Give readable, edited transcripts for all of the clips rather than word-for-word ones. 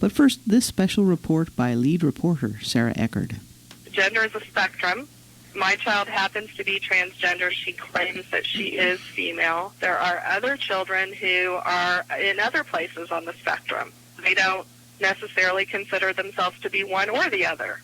But first, this special report by lead reporter Sarah Eckerd. Gender is a spectrum. My child happens to be transgender. She claims that she is female. There are other children who are in other places on the spectrum. They don't necessarily consider themselves to be one or the other.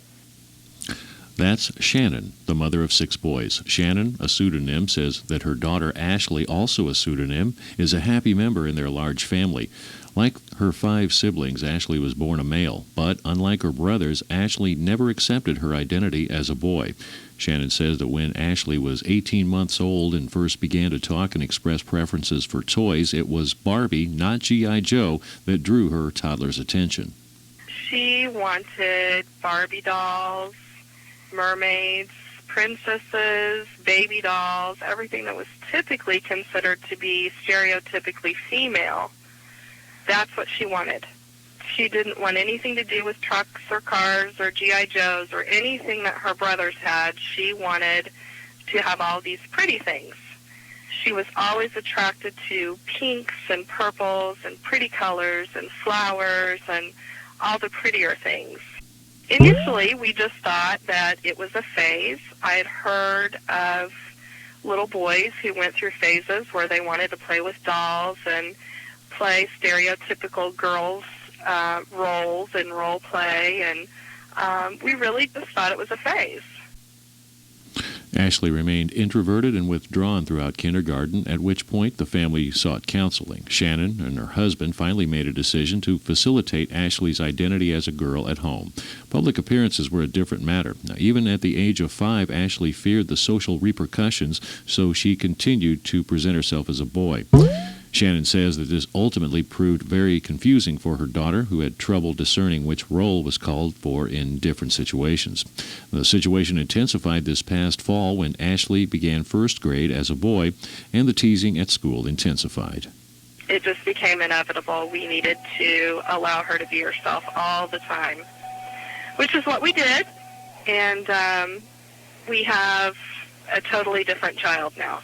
That's Shannon, the mother of 6 boys. Shannon, a pseudonym, says that her daughter Ashley, also a pseudonym, is a happy member in their large family. Like her 5 siblings, Ashley was born a male, but unlike her brothers, Ashley never accepted her identity as a boy. Shannon says that when Ashley was 18 months old and first began to talk and express preferences for toys, it was Barbie, not G.I. Joe, that drew her toddler's attention. She wanted Barbie dolls, mermaids, princesses, baby dolls, everything that was typically considered to be stereotypically female. That's what she wanted. She didn't want anything to do with trucks or cars or G.I. Joes or anything that her brothers had. She wanted to have all these pretty things. She was always attracted to pinks and purples and pretty colors and flowers and all the prettier things. Initially, we just thought that it was a phase. I had heard of little boys who went through phases where they wanted to play with dolls and play stereotypical girls' roles in role play, and we really just thought it was a phase. Ashley remained introverted and withdrawn throughout kindergarten, at which point the family sought counseling. Shannon and her husband finally made a decision to facilitate Ashley's identity as a girl at home. Public appearances were a different matter. Now, even at the age of 5, Ashley feared the social repercussions, so she continued to present herself as a boy. Shannon says that this ultimately proved very confusing for her daughter, who had trouble discerning which role was called for in different situations. The situation intensified this past fall when Ashley began first grade as a boy, and the teasing at school intensified. It just became inevitable. We needed to allow her to be herself all the time, which is what we did, and we have a totally different child now.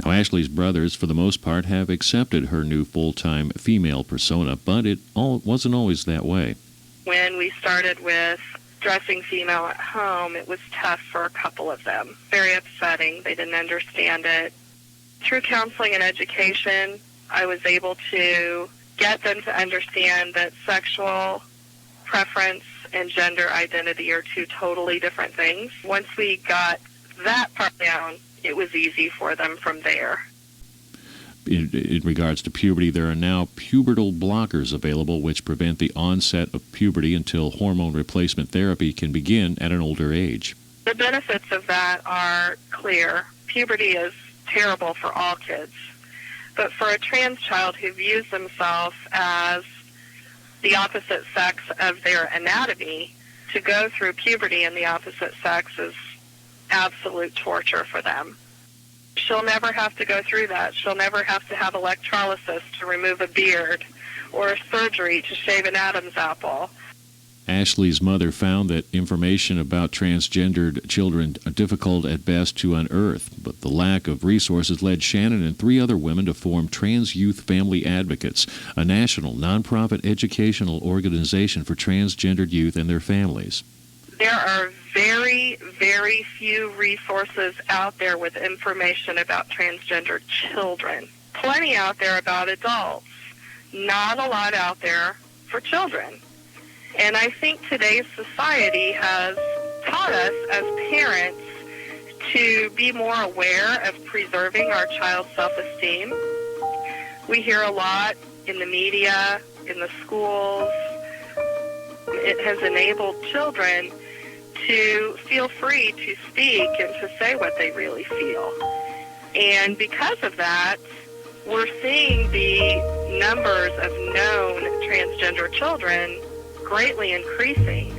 Now, Ashley's brothers, for the most part, have accepted her new full-time female persona, but it wasn't always that way. When we started with dressing female at home, it was tough for a couple of them. Very upsetting. They didn't understand it. Through counseling and education, I was able to get them to understand that sexual preference and gender identity are 2 totally different things. Once we got that part down, it was easy for them from there. In regards to puberty, there are now pubertal blockers available which prevent the onset of puberty until hormone replacement therapy can begin at an older age. The benefits of that are clear. Puberty is terrible for all kids. But for a trans child who views themselves as the opposite sex of their anatomy, to go through puberty in the opposite sex is absolute torture for them. She'll never have to go through that. She'll never have to have electrolysis to remove a beard or surgery to shave an Adam's apple. Ashley's mother found that information about transgendered children are difficult at best to unearth, but the lack of resources led Shannon and 3 other women to form Trans Youth Family Advocates, a national nonprofit educational organization for transgendered youth and their families. There are very, very few resources out there with information about transgender children. Plenty out there about adults. Not a lot out there for children. And I think today's society has taught us as parents to be more aware of preserving our child's self-esteem. We hear a lot in the media, in the schools. It has enabled children to feel free to speak and to say what they really feel. And because of that, we're seeing the numbers of known transgender children greatly increasing.